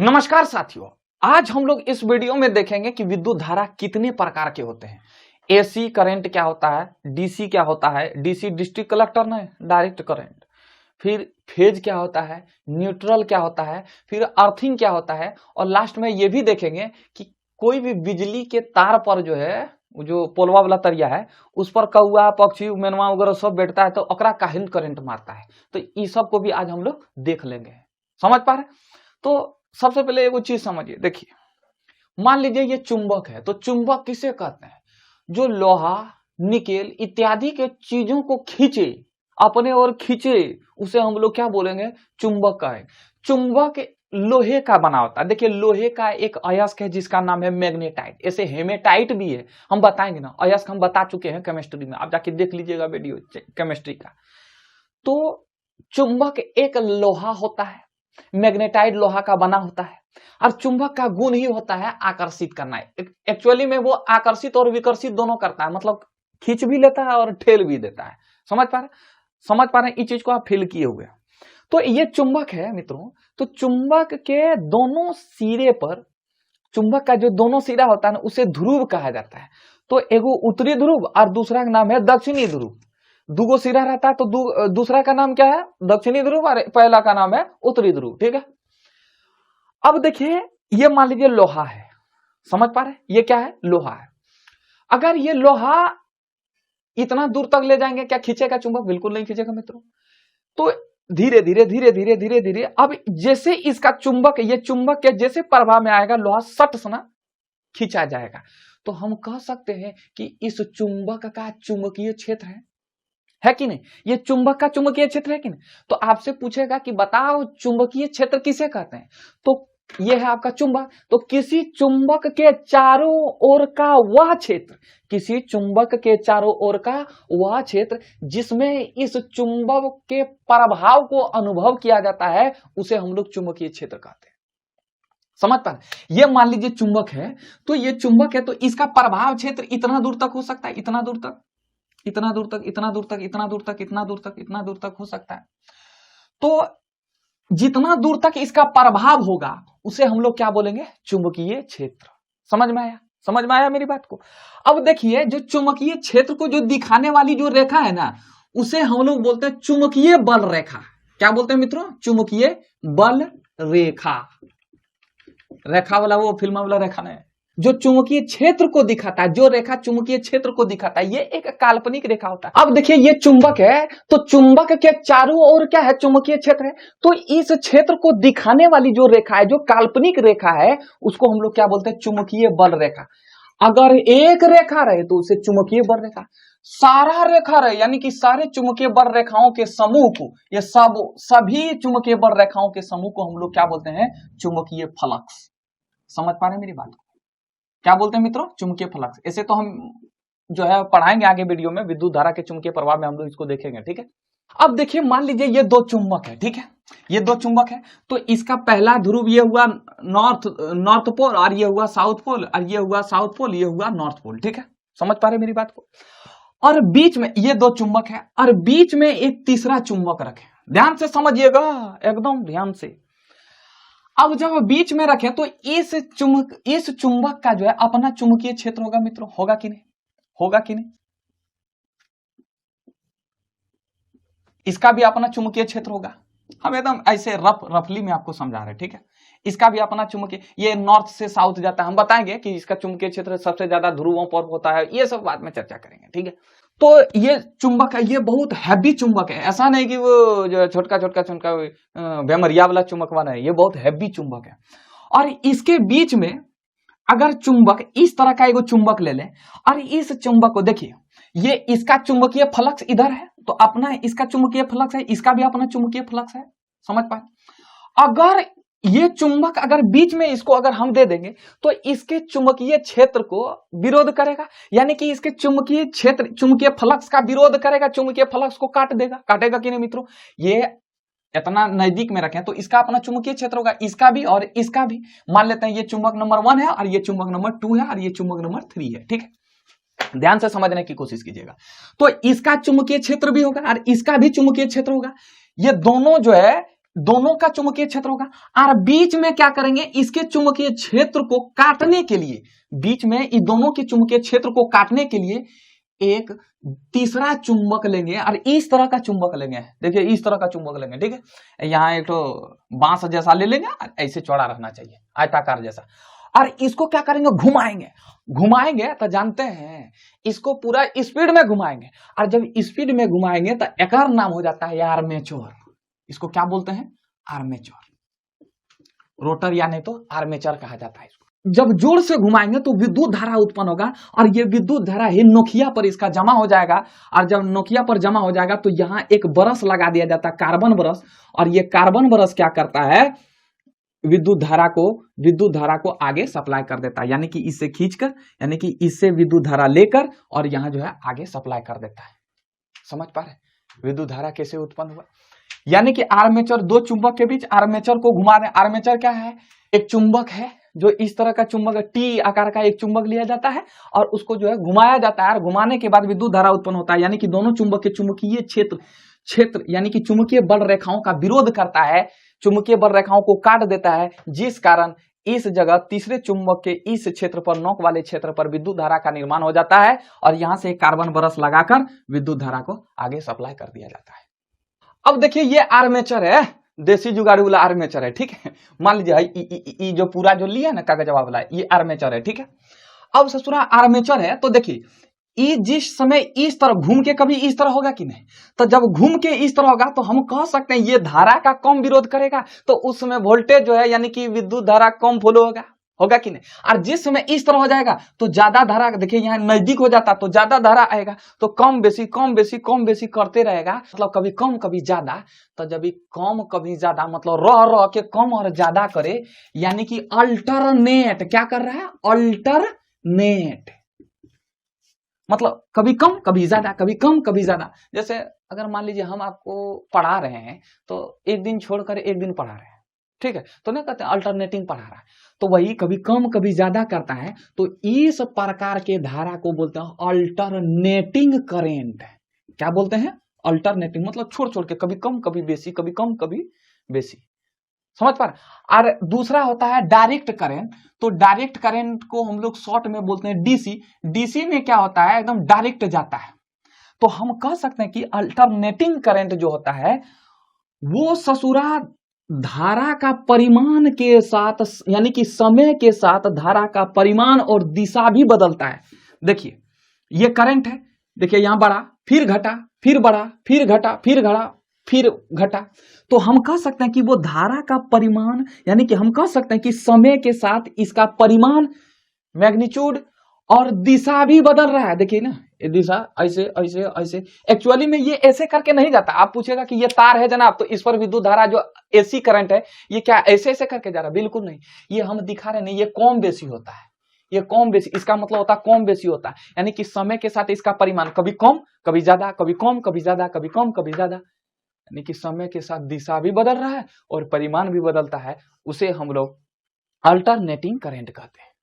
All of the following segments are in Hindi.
नमस्कार साथियों, आज हम लोग इस वीडियो में देखेंगे कि विद्युत धारा कितने प्रकार के होते हैं। एसी करंट क्या होता है, डीसी क्या होता है, डीसी डिस्ट्रिक्ट कलेक्टर नहीं, डायरेक्ट करंट। फिर फेज क्या होता है, न्यूट्रल क्या होता है, फिर अर्थिंग क्या होता है, और लास्ट में ये भी देखेंगे कि कोई भी बिजली के तार पर जो है, जो पोलवा वाला तरिया है, उस पर कौआ पक्षी मेनवा वगैरह सब बैठता है तो ओकरा काहे करंट मारता है। तो ये सब को भी आज हम लोग देख लेंगे। समझ पा रहे? तो सबसे पहले एगो चीज समझिए, देखिए मान लीजिए ये चुंबक है, तो चुंबक किसे कहते हैं? जो लोहा, निकेल इत्यादि के चीजों को खींचे, अपने ओर खींचे, उसे हम लोग क्या बोलेंगे? चुंबक का है। चुंबक लोहे का बना होता है। देखिए लोहे का एक अयस्क है जिसका नाम है मैग्नेटाइट, ऐसे हेमेटाइट भी है, हम बताएंगे ना। अयस्क हम बता चुके हैं केमिस्ट्री में, आप जाके देख लीजिएगा वीडियो केमिस्ट्री का। तो चुंबक एक लोहा होता है, मैग्नेटाइट लोहा का बना होता है, और चुंबक का गुण ही होता है आकर्षित करना। एक्चुअली में वो आकर्षित और विकर्षित दोनों करता है, मतलब खींच भी लेता है और ठेल भी देता है। समझ पा रहे इस चीज को आप फील किए हुए। तो ये चुंबक है मित्रों। तो चुंबक के दोनों सिरे पर, चुंबक का जो दोनों सिरा होता है ना, उसे ध्रुव कहा जाता है। तो एगो उत्तरी ध्रुव और दूसरा का नाम है दक्षिणी ध्रुव। दूगो सिरा रहता है तो दूसरा का नाम क्या है? दक्षिणी ध्रुव, और पहला का नाम है उत्तरी ध्रुव। ठीक है, अब देखिए ये मान लीजिए लोहा है। समझ पा रहे? ये क्या है? लोहा है। अगर ये लोहा इतना दूर तक ले जाएंगे, क्या खींचेगा चुंबक? बिल्कुल नहीं खींचेगा मित्रों। तो धीरे धीरे धीरे धीरे धीरे धीरे अब जैसे इसका चुंबक, ये चुंबक के जैसे प्रभाव में आएगा, लोहा सट से ना खींचा जाएगा। तो हम कह सकते हैं कि इस चुंबक का चुंबकीय क्षेत्र है कि नहीं? ये चुंबक का चुंबकीय क्षेत्र है कि नहीं? तो आपसे पूछेगा कि बताओ चुंबकीय क्षेत्र किसे कहते हैं? तो ये है आपका चुंबक। तो किसी चुंबक के चारों ओर का वह क्षेत्र, किसी चुंबक के चारों ओर का वह क्षेत्र जिसमें इस चुंबक के प्रभाव को अनुभव किया जाता है, उसे हम लोग चुंबकीय क्षेत्र कहते हैं। समझ पा रहे? ये मान लीजिए चुंबक है, तो ये चुंबक है, तो इसका प्रभाव क्षेत्र इतना दूर तक हो सकता है, इतना दूर तक, इतना दूर तक, इतना दूर तक, इतना दूर तक, इतना दूर तक, इतना दूर तक हो सकता है। तो जितना दूर तक इसका प्रभाव होगा उसे हम लोग क्या बोलेंगे? चुंबकीय क्षेत्र। समझ में आया? समझ में आया मेरी बात को? अब देखिए जो चुंबकीय क्षेत्र को जो दिखाने वाली जो रेखा है ना, उसे हम लोग बोलते हैं चुंबकीय बल रेखा। क्या बोलते हैं मित्रों? चुंबकीय बल रेखा। रेखा वाला वो फिल्म वाला रेखा नहीं, जो चुंबकीय क्षेत्र को दिखाता है, जो रेखा चुंबकीय क्षेत्र को दिखाता है, ये एक काल्पनिक रेखा होता है। अब देखिए ये चुंबक है, तो चुंबक के चारों ओर क्या है? चुंबकीय क्षेत्र है। तो इस क्षेत्र को दिखाने वाली जो रेखा है, जो काल्पनिक रेखा है, उसको हम लोग क्या बोलते हैं? चुंबकीय बल रेखा। अगर एक रेखा रहे तो उसे चुंबकीय बल रेखा, सारा रेखा रहे यानी कि सारे चुंबकीय बल रेखाओं के समूह को, ये सभी चुंबकीय बल रेखाओं के समूह को हम लोग क्या बोलते हैं? चुंबकीय फ्लक्स। समझ पा रहे मेरी बात को? क्या बोलते हैं मित्रों? चुंबकीय फ्लक्स। ऐसे तो हम जो है पढ़ाएंगे आगे वीडियो में, विद्युत धारा के चुंबकीय प्रभाव में हम लोग इसको देखेंगे। ठीक है, अब देखिए मान लीजिए ये दो चुंबक है। ठीक है, ये दो चुंबक है, तो इसका पहला ध्रुव ये हुआ नॉर्थ पोल, और ये हुआ साउथ पोल, और ये हुआ साउथ पोल, ये हुआ नॉर्थ पोल। ठीक है, समझ पा रहे मेरी बात को? और बीच में ये दो चुंबक है, और बीच में एक तीसरा चुंबक रखे। ध्यान से समझिएगा, एकदम ध्यान से। अब जब बीच में रखें तो इस चुंबक का जो है अपना चुंबकीय क्षेत्र होगा मित्रों। होगा कि नहीं? होगा कि नहीं? इसका भी अपना चुंबकीय क्षेत्र होगा। हम एकदम ऐसे रफली में आपको समझा रहे हैं। ठीक है, इसका भी अपना चुंबकीय, ये नॉर्थ से साउथ जाता है, हम बताएंगे कि इसका चुंबकीय क्षेत्र सबसे ज्यादा ध्रुवों पर होता है, ये सब बाद में चर्चा करेंगे। ठीक है, तो ये चुंबक है, ये बहुत हैवी चुंबक है। ऐसा नहीं कि वो जो छोटका छोटका बेमरिया वाला चुंबक वाला है, ये बहुत हैवी चुंबक है। और इसके बीच में अगर चुंबक इस तरह का एगो चुंबक ले लें, और इस चुंबक को देखिए, ये इसका चुंबकीय फ्लक्स इधर है, तो अपना इसका चुंबकीय फ्लक्स है, इसका भी अपना चुंबकीय फ्लक्स है। समझ पाए? अगर ये चुंबक अगर बीच में इसको अगर हम दे देंगे तो इसके चुंबकीय क्षेत्र को विरोध करेगा, यानी कि इसके चुंबकीय क्षेत्र, चुंबकीय फ्लक्स का विरोध करेगा, चुंबकीय फ्लक्स को काट देगा। काटेगा कि नहीं मित्रों? ये इतना नजदीक में रखें तो इसका अपना चुंबकीय क्षेत्र होगा, इसका भी और इसका भी। मान लेते हैं ये चुंबक नंबर 1 है, और ये चुंबक नंबर 2 है, और ये चुंबक नंबर 3 है। ठीक है, ध्यान से समझने की कोशिश कीजिएगा। तो इसका चुंबकीय क्षेत्र भी होगा और इसका भी चुंबकीय क्षेत्र होगा। ये दोनों जो है दोनों का चुंबकीय क्षेत्र होगा, और बीच में क्या करेंगे, इसके चुंबकीय क्षेत्र को काटने के लिए, बीच में इन दोनों के चुंबकीय क्षेत्र को काटने के लिए एक तीसरा चुंबक लेंगे और इस तरह का चुंबक लेंगे। देखिए इस तरह का चुंबक लेंगे, ठीक है। यहाँ एक तो बांस जैसा ले लेंगे, ऐसे चौड़ा रहना चाहिए, आयताकार जैसा, और इसको क्या करेंगे, घुमाएंगे। घुमाएंगे तो जानते हैं इसको पूरा स्पीड में घुमाएंगे, और जब स्पीड में घुमाएंगे तो एक नाम हो जाता है आर्मेचर। इसको क्या बोलते हैं, आर्मेचर। रोटर या नहीं तो आर्मेचर कहा जाता है इसको। जब जोर से घुमाएंगे तो विद्युत धारा उत्पन्न होगा, और ये विद्युत धारा ही नोकिया पर इसका जमा हो जाएगा, और जब नोकिया पर जमा हो जाएगा तो यहाँ एक ब्रश लगा दिया जाता है, कार्बन ब्रश, और ये कार्बन ब्रश क्या करता है, विद्युत धारा को आगे सप्लाई कर देता है, यानी कि इससे खींचकर, यानी कि इससे विद्युत धारा लेकर और यहाँ जो है आगे सप्लाई कर देता है। समझ पा रहे, विद्युत धारा कैसे उत्पन्न हुआ। यानी कि आर्मेचर, दो चुंबक के बीच आर्मेचर को घुमा दें। आर्मेचर क्या है, एक चुंबक है, जो इस तरह का चुंबक, टी आकार का एक चुंबक लिया जाता है और उसको जो है घुमाया जाता है, और घुमाने के बाद विद्युत धारा उत्पन्न होता है। यानी कि दोनों चुंबक के चुंबकीय क्षेत्र यानी कि चुंबकीय बल रेखाओं का विरोध करता है, चुंबकीय बल रेखाओं को काट देता है, जिस कारण इस जगह तीसरे चुंबक के इस क्षेत्र पर, नोक वाले क्षेत्र पर विद्युत धारा का निर्माण हो जाता है, और यहां से कार्बन ब्रश लगाकर विद्युत धारा को आगे सप्लाई कर दिया जाता है। अब देखिए ये आर्मेचर है, देसी जुगाड़ू वाला आर्मेचर है, ठीक है। मान लीजिए जो पूरा जो लिया ना कागज वाला, ये आर्मेचर है, ठीक है। अब ससुरा आर्मेचर है तो देखिए ये जिस समय इस तरह घूम के कभी इस तरह होगा कि नहीं, तो जब घूम के इस तरह होगा तो हम कह सकते हैं ये धारा का कम विरोध करेगा, तो उस समय वोल्टेज जो है यानी कि विद्युत धारा कम फ्लो होगा कि नहीं। और जिस समय इस तरह हो जाएगा तो ज्यादा धारा, देखिए यहाँ नजदीक हो जाता तो ज्यादा धारा आएगा, तो कम बेसी कम बेसी कम बेसी करते रहेगा, मतलब कभी कम कभी ज्यादा। तो जब ये कम कभी ज्यादा मतलब रह के कम और ज्यादा करे, यानी कि अल्टरनेट क्या कर रहा है, अल्टरनेट मतलब कभी कम कभी ज्यादा, कभी कम कभी ज्यादा। जैसे अगर मान लीजिए हम आपको पढ़ा रहे हैं तो एक दिन छोड़कर एक दिन पढ़ा रहे हैं, ठीक है, तो नहीं कहते अल्टरनेटिंग पढ़ा रहा है, तो वही कभी कम कभी ज्यादा करता है। तो इस प्रकार के धारा को बोलते हैं अल्टरनेटिंग करेंट। क्या बोलते हैं, अल्टरनेटिंग, मतलब छोड़ छोड़ के, कभी कम कभी बेसी, कभी कम कभी बेसी। समझ पा रहे। और दूसरा होता है डायरेक्ट करंट। तो डायरेक्ट करंट को हम लोग शॉर्ट में बोलते हैं डीसी। डीसी में क्या होता है, एकदम डायरेक्ट जाता है। तो हम कह सकते हैं कि अल्टरनेटिंग करंट जो होता है वो ससुरा धारा का परिमाण के साथ, यानी कि समय के साथ धारा का परिमाण और दिशा भी बदलता है। देखिए ये करंट है, देखिए यहां बढ़ा फिर घटा फिर बढ़ा फिर घटा फिर घटा फिर घटा। तो हम कह सकते हैं कि वो धारा का परिमाण, यानी कि हम कह सकते हैं कि समय के साथ इसका परिमाण, मैग्नीट्यूड और दिशा भी बदल रहा है। देखिए ना ये दिशा ऐसे ऐसे ऐसे, एक्चुअली में ये ऐसे करके नहीं जाता। आप पूछेगा कि ये तार है जनाब, तो इस पर विद्युत धारा जो एसी करंट है ये क्या ऐसे ऐसे करके जा रहा है, बिल्कुल नहीं। ये हम दिखा रहे नहीं, ये कम बेसी होता है, ये कम बेसी, इसका मतलब होता है कम बेसी होता है, यानी कि समय के साथ इसका परिमाण कभी कम कभी ज्यादा, कभी कम कभी ज्यादा, कभी कम कभी ज्यादा, यानी कि समय के साथ दिशा भी बदल रहा है और परिमाण भी बदलता है। उसे हम लोग अल्टरनेटिंग करंट कहते हैं।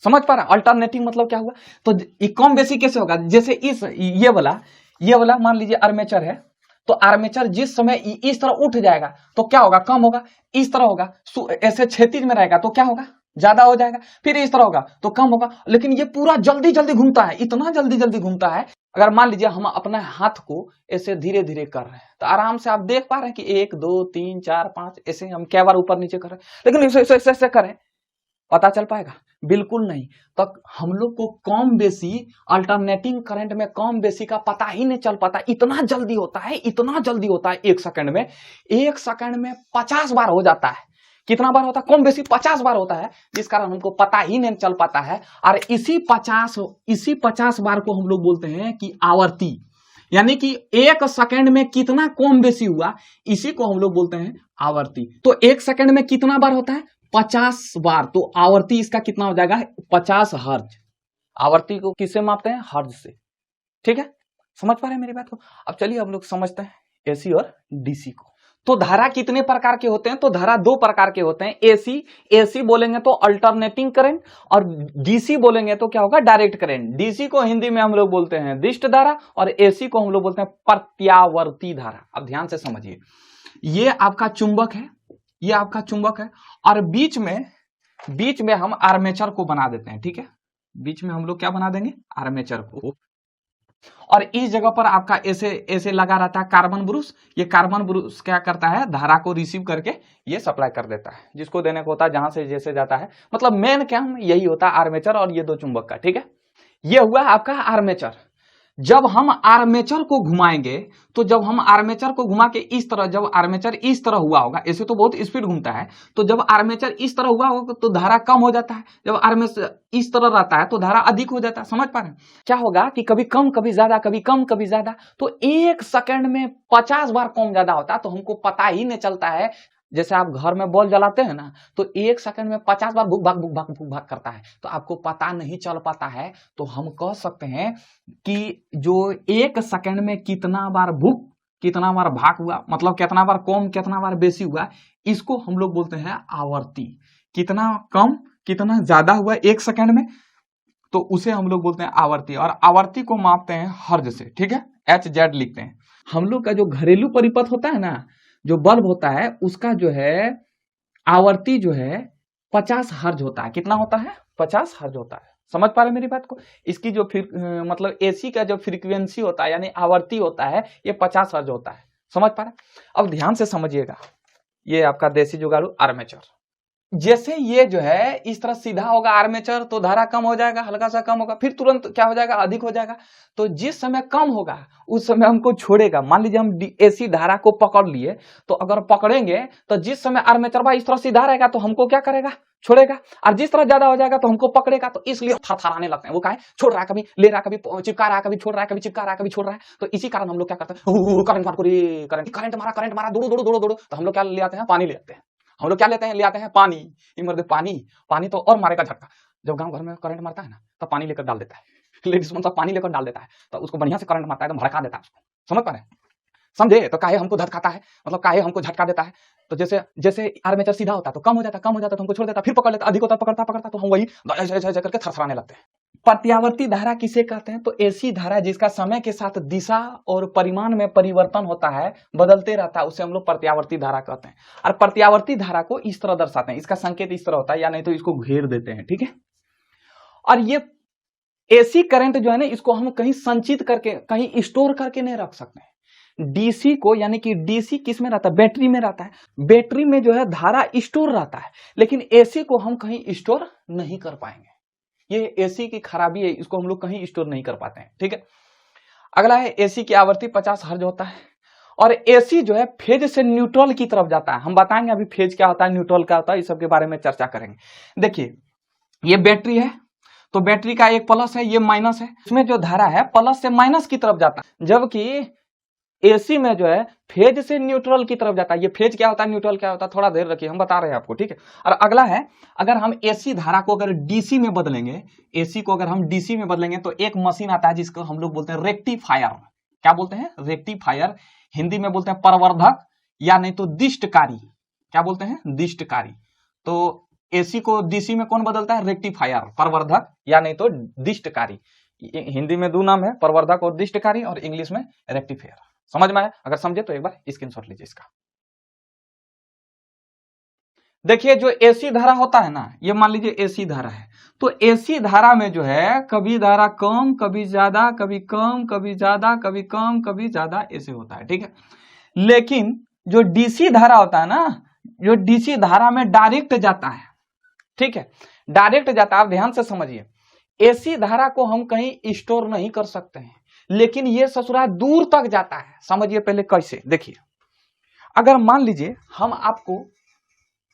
समझ पा रहे हैं अल्टरनेटिंग मतलब क्या हुआ। तो ये कम बेसी कैसे होगा, जैसे इस ये वाला मान लीजिए आर्मेचर है, तो आर्मेचर जिस समय इस तरह उठ जाएगा तो क्या होगा, कम होगा। इस तरह होगा, ऐसे क्षैतिज में रहेगा तो क्या होगा, ज्यादा हो जाएगा। फिर इस तरह होगा तो कम होगा। लेकिन ये पूरा जल्दी जल्दी घूमता है, इतना जल्दी जल्दी घूमता है। अगर मान लीजिए हम अपने हाथ को ऐसे धीरे धीरे कर रहे हैं तो आराम से आप देख पा रहे हैं कि 1 2 3 4 5 ऐसे हम क्या बार ऊपर नीचे कर रहे हैं, लेकिन ऐसे करें पता चल पाएगा, बिल्कुल नहीं। तो हम लोग को कम बेसी अल्टरनेटिंग करंट में कम बेसी का पता ही नहीं चल पाता, इतना जल्दी होता है, इतना जल्दी होता है। 1 सेकंड में 50 बार हो जाता है। कितना बार होता है, कम बेसी 50 बार होता है, जिस कारण हमको पता ही नहीं चल पाता है। और इसी 50 बार को हम लोग बोलते हैं कि आवर्ती, यानी कि 1 सेकंड में कितना कम बेसी हुआ, इसी को हम लोग बोलते हैं आवर्ती। तो 1 सेकंड में कितना बार होता है, 50 बार। तो आवर्ती इसका कितना हो जाएगा, 50 हर्ज। आवर्ती को किससे मापते हैं, हर्ज से। ठीक है, समझ पा रहे हैं मेरी बात को। अब चलिए हम लोग समझते हैं एसी और डीसी को। तो धारा कितने प्रकार के होते हैं, तो धारा 2 प्रकार के होते हैं। एसी बोलेंगे तो अल्टरनेटिंग करंट, और डीसी बोलेंगे तो क्या होगा, डायरेक्ट करंट। डीसी को हिंदी में हम लोग बोलते हैं दिष्ट धारा और एसी को हम लोग बोलते हैं प्रत्यावर्ती धारा। अब ध्यान से समझिए, ये आपका चुंबक है, ये आपका चुंबक है, और बीच में हम आर्मेचर को बना देते हैं, ठीक है। बीच में हम लोग क्या बना देंगे, आर्मेचर को, और इस जगह पर आपका ऐसे लगा रहता है कार्बन ब्रुश। ये कार्बन ब्रुश क्या करता है, धारा को रिसीव करके ये सप्लाई कर देता है, जिसको देने को होता है जहां से जैसे जाता है। मतलब मेन काम यही होता है आर्मेचर और ये दो चुंबक का, ठीक है। ये हुआ आपका आर्मेचर। जब हम आर्मेचर को घुमाएंगे, तो जब हम आर्मेचर को घुमा के इस तरह, जब आर्मेचर इस तरह हुआ होगा, ऐसे तो बहुत स्पीड घूमता है, तो जब आर्मेचर इस तरह हुआ होगा तो धारा कम हो जाता है, जब आर्मेचर इस तरह रहता है तो धारा अधिक हो जाता है। समझ पा रहे हैं? क्या होगा कि कभी कम कभी ज्यादा, कभी कम कभी ज्यादा, तो 1 सेकंड में 50 बार कम ज्यादा होता है, तो हमको पता ही नहीं चलता है। जैसे आप घर में बॉल जलाते हैं ना, तो 1 सेकंड में 50 बार भुक भाग करता है, तो आपको पता नहीं चल पाता है। तो हम कह सकते हैं कि जो 1 सेकंड में कितना बार भुक, कितना बार भाग हुआ, मतलब कितना बार कम कितना बार बेसी हुआ, इसको हम लोग बोलते हैं आवर्ती। कितना कम कितना ज्यादा हुआ 1 सेकंड में, तो उसे हम लोग बोलते हैं आवर्ती। और आवर्ती को मापते हैं हर्ज से, ठीक है, HZ लिखते हैं। हम लोग का जो घरेलू परिपथ होता है ना, जो बल्ब होता है, उसका जो है आवर्ती जो है 50 हर्ज होता है। कितना होता है, 50 हर्ज होता है। समझ पा रहे मेरी बात को? इसकी जो मतलब एसी का जो फ्रीक्वेंसी होता है यानी आवर्ती होता है, ये 50 हर्ज होता है। समझ पा रहे? अब ध्यान से समझिएगा, ये आपका देसी जुगाड़ू आर्मेचर। जैसे ये जो है इस तरह सीधा होगा आर्मेचर, तो धारा कम हो जाएगा, हल्का सा कम होगा, फिर तुरंत क्या हो जाएगा, अधिक हो जाएगा। तो जिस समय कम होगा उस समय हमको छोड़ेगा। मान लीजिए हम एसी धारा को पकड़ लिए, तो अगर पकड़ेंगे तो जिस समय आर्मेचर बा इस तरह सीधा रहेगा तो हमको क्या करेगा, छोड़ेगा। और जिस तरह ज्यादा हो जाएगा तो हमको पकड़ेगा, तो इसलिए थरथराने लगते हैं। वो क्या है, छोड़ रहा है, कभी ले रहा है, कभी चिपका रहा है, कभी छोड़ रहा है, कभी चिपका रहा है, कभी छोड़ रहा है। तो इसी कारण हम लोग क्या करते हैं, करंट मारा, दौड़ो, तो हम लोग क्या ले आते हैं, पानी ले आते हैं। हम लोग क्या लेते हैं, ले आते हैं पानी। पानी तो और मारेगा झटका। जब गांव घर में करंट मारता है ना, तो पानी लेकर डाल देता है। लेडीज मतलब पानी लेकर डाल देता है, तो उसको बढ़िया से करंट मारता है, एकदम भड़का देता है उसको। समझ पा रहे हैं? समझे? तो काहे हमको धटकाता है, मतलब काहे हमको झटका देता है। तो जैसे आर्मेचर सीधा होता है तो कम हो जाता तो हमको छोड़ देता, फिर पकड़ लेता, अधिक होता पकड़ता, तो हम वही करके थरथराने लगते हैं। प्रत्यावर्ती धारा किसे कहते हैं? तो ऐसी धारा जिसका समय के साथ दिशा और परिमाण में परिवर्तन होता है, बदलते रहता है, उसे हम लोग प्रत्यावर्ती धारा कहते हैं। और प्रत्यावर्ती धारा को इस तरह दर्शाते हैं, इसका संकेत इस तरह होता है, या नहीं तो इसको घेर देते हैं, ठीक है। और ये एसी करंट जो है ना, इसको हम कहीं संचित करके, कहीं स्टोर करके नहीं रख सकते हैं। डीसी को, यानी कि डीसी किस में रहता है, बैटरी में रहता है। बैटरी में जो है धारा स्टोर रहता है, लेकिन एसी को हम कहीं स्टोर नहीं कर पाएंगे। ये एसी की खराबी है, इसको हम लोग कहीं स्टोर नहीं कर पाते हैं, ठीक है। अगला है एसी की आवृत्ति 50 हर्ट्ज होता है, और एसी जो है फेज से न्यूट्रल की तरफ जाता है। हम बताएंगे अभी फेज क्या होता है, न्यूट्रल क्या होता है, इस सब के बारे में चर्चा करेंगे। देखिए, ये बैटरी है, तो बैटरी का एक प्लस है, ये माइनस है। इसमें जो धारा है प्लस से माइनस की तरफ जाता है, जबकि एसी में जो है फेज से न्यूट्रल की तरफ जाता है। ये फेज क्या होता है, न्यूट्रल क्या होता है, थोड़ा देर रखिए, हम बता रहे हैं आपको, ठीक है। और अगला है, अगर हम एसी धारा को अगर डीसी में बदलेंगे, एसी को अगर हम डीसी में बदलेंगे, तो एक मशीन आता है जिसको हम लोग बोलते हैं रेक्टिफायर। क्या बोलते हैं, रेक्टिफायर। हिंदी में बोलते हैं प्रवर्धक, या नहीं तो दिष्टकारी। क्या बोलते हैं, दिष्टकारी। तो एसी को डीसी में कौन बदलता है, रेक्टिफायर, प्रवर्धक, या नहीं तो दिष्टकारी। हिंदी में दो नाम है, प्रवर्धक और दिष्टकारी, और इंग्लिश में रेक्टिफायर। समझ में आया? अगर समझे तो एक बार स्क्रीनशॉट लीजिए इसका। देखिए, जो एसी धारा होता है ना, ये मान लीजिए एसी धारा है, तो एसी धारा में जो है कभी धारा कम, कभी ज्यादा, कभी कम, कभी ज्यादा, कभी कम, कभी ज्यादा, ऐसे होता है, ठीक है। लेकिन जो डीसी धारा होता है ना, जो डीसी धारा में डायरेक्ट जाता है, ठीक है, डायरेक्ट जाता है। आप ध्यान से समझिए, एसी धारा को हम कहीं स्टोर नहीं कर सकते हैं, लेकिन ये ससुराल दूर तक जाता है। समझिए पहले कैसे, देखिए, अगर मान लीजिए हम आपको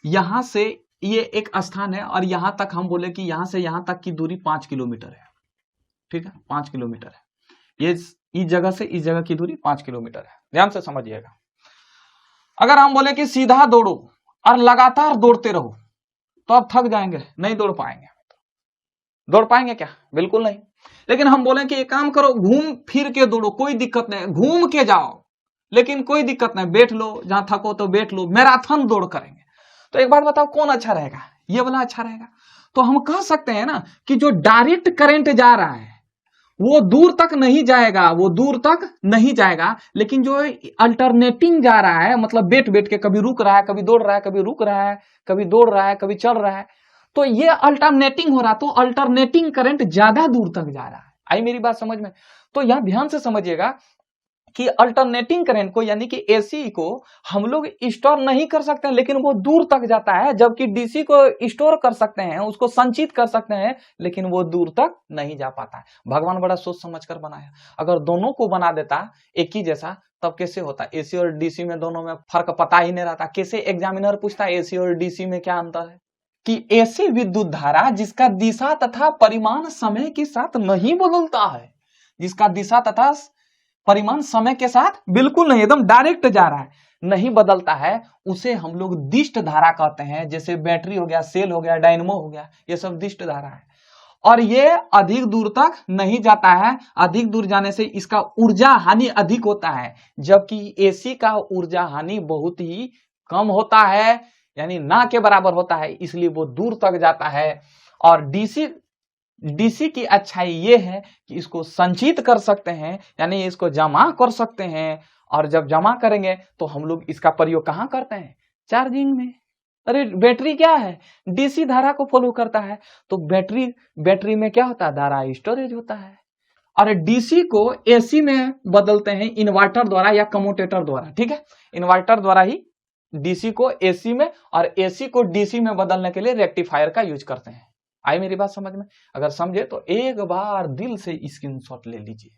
यहां से, ये एक स्थान है और यहां तक हम बोले कि यहां से यहां तक की दूरी 5 किलोमीटर है, ठीक है, 5 किलोमीटर है। ये इस जगह से इस जगह की दूरी 5 किलोमीटर है। ध्यान से समझिएगा। अगर हम बोले कि सीधा दौड़ो और लगातार दौड़ते रहो, तो आप थक जाएंगे, नहीं दौड़ पाएंगे। दौड़ पाएंगे क्या? बिल्कुल नहीं। लेकिन हम बोले कि एक काम करो, घूम फिर के दौड़ो, कोई दिक्कत नहीं, घूम के जाओ, लेकिन कोई दिक्कत नहीं, बैठ लो, जहां थको तो बैठ लो, मैराथन दौड़ करेंगे। तो एक बात बताओ, कौन अच्छा रहेगा? ये वाला अच्छा रहेगा। तो हम कह सकते हैं ना कि जो डायरेक्ट करंट जा रहा है वो दूर तक नहीं जाएगा, वो दूर तक नहीं जाएगा, लेकिन जो अल्टरनेटिंग जा रहा है, मतलब बैठ बैठ के कभी रुक रहा है, कभी दौड़ रहा है, कभी रुक रहा है, कभी दौड़ रहा है, कभी चल रहा है, तो ये अल्टरनेटिंग हो रहा, तो अल्टरनेटिंग करंट ज्यादा दूर तक जा रहा है। आई मेरी बात समझ में? तो यहां ध्यान से समझिएगा कि अल्टरनेटिंग करंट को यानी कि एसी को हम लोग स्टोर नहीं कर सकते हैं, लेकिन वो दूर तक जाता है, जबकि डीसी को स्टोर कर सकते हैं, उसको संचित कर सकते हैं, लेकिन वो दूर तक नहीं जा पाता है। भगवान बड़ा सोच समझ कर बनाया। अगर दोनों को बना देता एक ही जैसा, तब कैसे होता? एसी और डीसी में दोनों में फर्क पता ही नहीं रहता। कैसे एग्जामिनर पूछता एसी और डीसी में क्या अंतर है? कि ऐसी विद्युत धारा जिसका दिशा तथा परिमाण समय के साथ नहीं बदलता है, जिसका दिशा तथा परिमाण समय के साथ बिल्कुल नहीं, एकदम डायरेक्ट जा रहा है, नहीं बदलता है, उसे हम लोग दिष्ट धारा कहते हैं। जैसे बैटरी हो गया, सेल हो गया, डायनमो हो गया, ये सब दिष्ट धारा है। और ये अधिक दूर तक नहीं जाता है, अधिक दूर जाने से इसका ऊर्जा हानि अधिक होता है, जबकि एसी का ऊर्जा हानि बहुत ही कम होता है, यानी ना के बराबर होता है, इसलिए वो दूर तक जाता है। और डीसी की अच्छाई ये है कि इसको संचित कर सकते हैं, यानी इसको जमा कर सकते हैं, और जब जमा करेंगे तो हम लोग इसका प्रयोग कहाँ करते हैं? चार्जिंग में। अरे बैटरी क्या है? डीसी धारा को फॉलो करता है, तो बैटरी में क्या होता है? धारा स्टोरेज होता है। और डीसी को एसी में बदलते हैं इन्वर्टर द्वारा या कम्यूटेटर द्वारा, ठीक है? इन्वर्टर द्वारा ही डीसी को एसी में और एसी को डीसी में बदलने के लिए रेक्टिफायर का यूज करते हैं। आई मेरी बात समझ में? अगर समझे तो एक बार दिल से स्क्रीनशॉट ले लीजिए।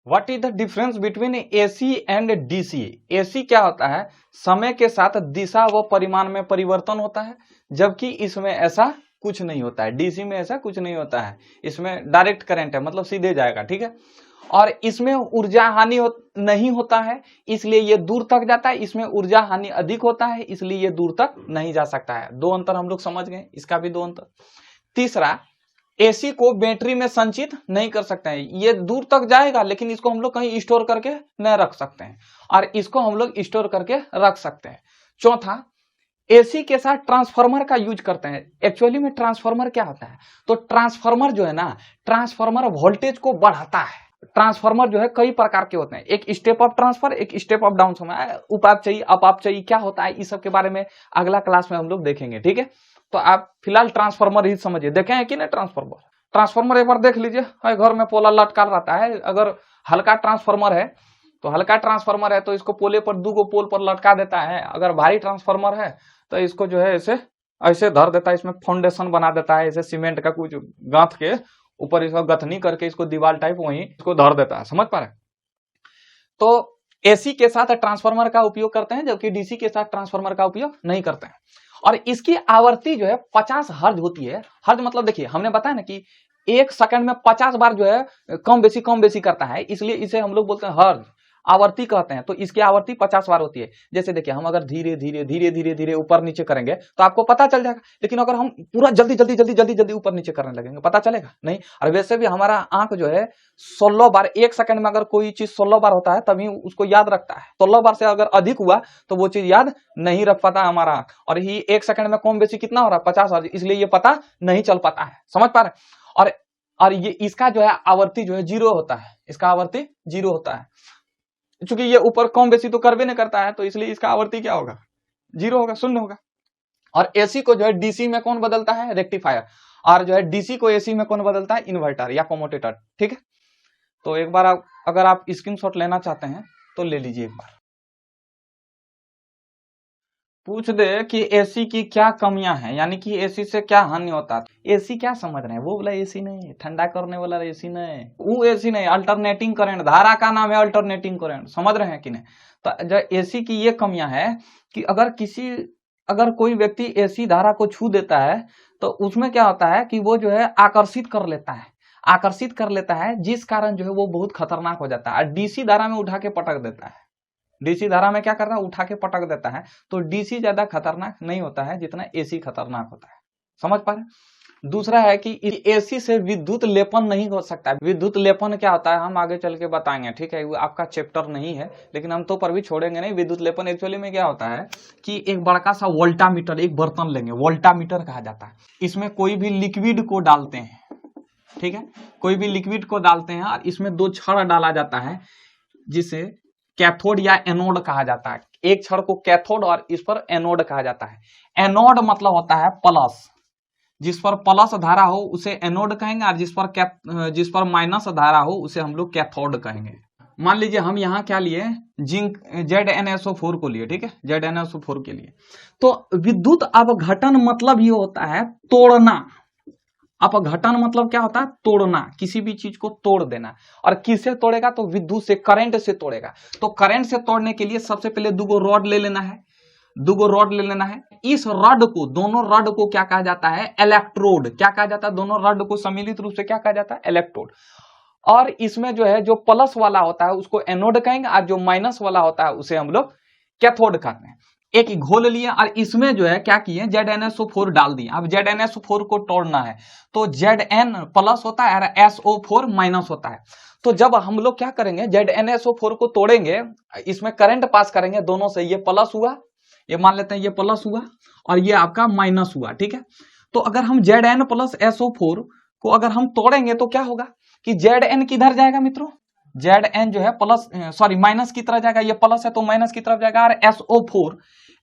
What is the difference between AC and DC? AC क्या होता है? समय के साथ दिशा व परिमाण में परिवर्तन होता है, जबकि इसमें ऐसा कुछ नहीं होता है। डीसी में ऐसा कुछ नहीं होता है, इसमें डायरेक्ट करंट है, मतलब सीधे जाएगा, ठीक है? और इसमें ऊर्जा हानि नहीं होता है, इसलिए ये दूर तक जाता है। इसमें ऊर्जा हानि अधिक होता है, इसलिए ये दूर तक नहीं जा सकता है। दो अंतर हम लोग समझ गए, इसका भी दो अंतर। तीसरा, एसी को बैटरी में संचित नहीं कर सकते हैं, ये दूर तक जाएगा, लेकिन इसको हम लोग कहीं स्टोर करके नहीं रख सकते हैं, और इसको हम लोग स्टोर करके रख सकते हैं। चौथा, एसी के साथ ट्रांसफार्मर का यूज करते हैं। एक्चुअली में ट्रांसफार्मर क्या होता है? तो ट्रांसफार्मर जो है ना, ट्रांसफार्मर वोल्टेज को बढ़ाता है। ट्रांसफार्मर जो है कई प्रकार के होते हैं, एक स्टेप अप ट्रांसफर, एक स्टेप अप डाउन समय, उपाप चाहिए, अपाप चाहिए, क्या होता है, इस सब के बारे में अगला क्लास में हम लोग देखेंगे, ठीक है? तो आप फिलहाल ट्रांसफार्मर ही समझिए। देखे हैं कि नहीं ट्रांसफार्मर एक बार देख लीजिए, घर में पोला लटका रहता है। अगर हल्का ट्रांसफार्मर है तो हल्का ट्रांसफार्मर है तो इसको पोले पर, दो पोल पर लटका देता है। अगर भारी ट्रांसफार्मर है तो इसको जो है ऐसे धर देता है, इसमें फाउंडेशन बना देता है, ऐसे सीमेंट का कुछ गांथ के ऊपर इसका गथनी करके इसको दीवार टाइप वहीं इसको धर देता है। समझ पा रहे? तो एसी के साथ ट्रांसफार्मर का उपयोग करते हैं, जबकि डीसी के साथ ट्रांसफार्मर का उपयोग नहीं करते हैं। और इसकी आवृत्ति जो है 50 हर्ट्ज होती है। हर्ट्ज मतलब देखिए, हमने बताया ना कि एक सेकंड में 50 बार जो है कम बेसी करता है, इसलिए इसे हम लोग बोलते हैं हर्ट्ज, आवृत्ति कहते हैं। तो इसकी आवृत्ति 50 बार होती है। जैसे देखिए, हम अगर धीरे धीरे ऊपर नीचे करेंगे तो आपको पता चल जाएगा, लेकिन अगर हम पूरा जल्दी ऊपर नीचे करने लगेंगे, पता चलेगा नहीं। और वैसे भी हमारा आंख जो है 16 बार, एक सेकंड में अगर कोई चीज 16 बार होता है तभी उसको याद रखता है। 16 बार से अगर अधिक हुआ तो वो चीज याद नहीं रख पाता हमारा आंख। और ही एक सेकंड में कम बेसी कितना हो रहा है? 50 बार, इसलिए ये पता नहीं चल पाता है। समझ पा रहे? और ये इसका जो है आवृत्ति जो है 0 होता है, इसका आवृत्ति 0 होता है। चूंकि ये ऊपर कम बेसी तो करवे नहीं करता है, तो इसलिए इसका आवृत्ति क्या होगा? 0 होगा, शून्य होगा। और एसी को जो है डीसी में कौन बदलता है? रेक्टिफायर। और जो है डीसी को एसी में कौन बदलता है? इन्वर्टर या कम्यूटेटर, ठीक है? तो एक बार अगर आप स्क्रीनशॉट लेना चाहते हैं तो ले लीजिए। एक बार पूछ दे कि एसी की क्या कमियां हैं, यानी कि एसी से क्या हानि होता है। एसी क्या समझ रहे हैं? वो बोला एसी नहीं, ठंडा करने वाला एसी नहीं, वो एसी नहीं, अल्टरनेटिंग करंट, धारा का नाम है अल्टरनेटिंग करंट। समझ रहे हैं कि नहीं? तो जो एसी की ये कमियां है कि अगर कोई व्यक्ति एसी धारा को छू देता है तो उसमें क्या होता है कि वो जो है आकर्षित कर लेता है, जिस कारण जो है वो बहुत खतरनाक हो जाता है। डीसी धारा में उठा के पटक देता है। डीसी धारा में क्या करता है? उठा के पटक देता है। तो डीसी ज्यादा खतरनाक नहीं होता है जितना एसी खतरनाक होता है। समझ पा रहे? दूसरा है कि एसी से विद्युत लेपन नहीं हो सकता। विद्युत लेपन क्या होता है हम आगे चल के बताएंगे, ठीक है? वो आपका चैप्टर नहीं है, लेकिन हम तो पर भी छोड़ेंगे नहीं। विद्युत लेपन एक्चुअली में क्या होता है कि एक बड़का सा वोल्टामीटर, एक बर्तन लेंगे, वोल्टामीटर कहा जाता है। इसमें कोई भी लिक्विड को डालते हैं, ठीक है, कोई भी लिक्विड को डालते हैं और इसमें 2 छड़ डाला जाता है जिसे कैथोड या एनोड कहा जाता है। एक छड़ को कैथोड और इस पर एनोड कहा जाता है। एनोड मतलब होता है प्लस, जिस पर प्लस धारा हो उसे एनोड कहेंगे और जिस पर माइनस धारा हो उसे हम लोग कैथोड कहेंगे। मान लीजिए हम यहाँ क्या लिए, जिंक ZnSO4 को लिए, ठीक है, ZnSO4 के लिए। तो विद्युत अपघटन मतलब ये होता है तोड़ना। अपघटन मतलब क्या होता है, तोड़ना, किसी भी चीज को तोड़ देना। और किससे तोड़ेगा, तो विद्युत से, करंट से तोड़ेगा। तो करंट से तोड़ने के लिए सबसे पहले 2 रॉड ले लेना है, 2 रॉड ले लेना है। इस रॉड को, दोनों रॉड को क्या कहा जाता है, इलेक्ट्रोड। क्या कहा जाता है, दोनों रॉड को सम्मिलित रूप से क्या कहा जाता है, इलेक्ट्रोड। और इसमें जो है, जो प्लस वाला होता है उसको एनोड कहेंगे और जो माइनस वाला होता है उसे हम लोग कैथोड कहते हैं। एक ही घोल लिए और इसमें जो है क्या किए, ZnSO4 डाल दिए। अब ZnSO4 को तोड़ना है तो Zn प्लस होता है और SO4 माइनस होता है। तो जब हम लोग क्या करेंगे, ZnSO4 को तोड़ेंगे, इसमें करंट पास करेंगे दोनों से, ये प्लस हुआ, ये मान लेते हैं ये प्लस हुआ और ये आपका माइनस हुआ, ठीक है। तो अगर हम Zn प्लस SO4 को अगर हम तोड़ेंगे तो क्या होगा कि Zn किधर जाएगा मित्रों, Zn जो है प्लस, सॉरी माइनस की तरफ जाएगा, ये प्लस है तो माइनस की तरफ जाएगा। और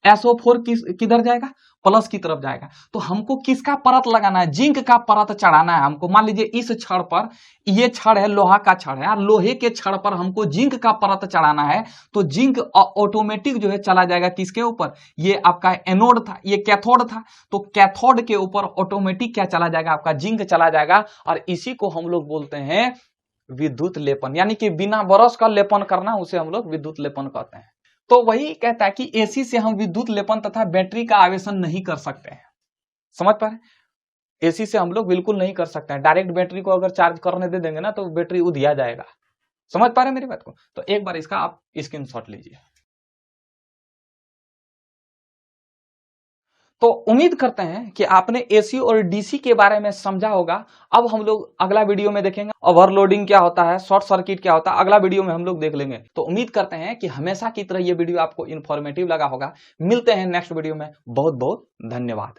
SO4 किधर जाएगा, प्लस की तरफ जाएगा। तो हमको किसका परत लगाना है, जिंक का परत चढ़ाना है हमको। मान लीजिए इस छड़ पर, ये छड़ है, लोहा का छड़ है और लोहे के छड़ पर हमको जिंक का परत चढ़ाना है। तो जिंक ऑटोमेटिक जो है चला जाएगा किसके ऊपर, ये आपका एनोड था, ये कैथोड था, तो कैथोड के ऊपर ऑटोमेटिक क्या चला जाएगा, आपका जिंक चला जाएगा। और इसी को हम लोग बोलते हैं विद्युत लेपन, यानी कि बिना ब्रश का लेपन करना, उसे हम लोग विद्युत लेपन कहते हैं। तो वही कहता है कि एसी से हम विद्युत लेपन तथा बैटरी का आवेशन नहीं कर सकते हैं। समझ पा रहे, एसी से हम लोग बिल्कुल नहीं कर सकते हैं। डायरेक्ट बैटरी को अगर चार्ज करने दे देंगे ना तो बैटरी उधिया जाएगा। समझ पा रहे मेरी बात को, तो एक बार इसका आप स्क्रीनशॉट लीजिए। तो उम्मीद करते हैं कि आपने एसी और डीसी के बारे में समझा होगा। अब हम लोग अगला वीडियो में देखेंगे ओवरलोडिंग क्या होता है, शॉर्ट सर्किट क्या होता है, अगला वीडियो में हम लोग देख लेंगे। तो उम्मीद करते हैं कि हमेशा की तरह ये वीडियो आपको इन्फॉर्मेटिव लगा होगा। मिलते हैं नेक्स्ट वीडियो में, बहुत बहुत धन्यवाद।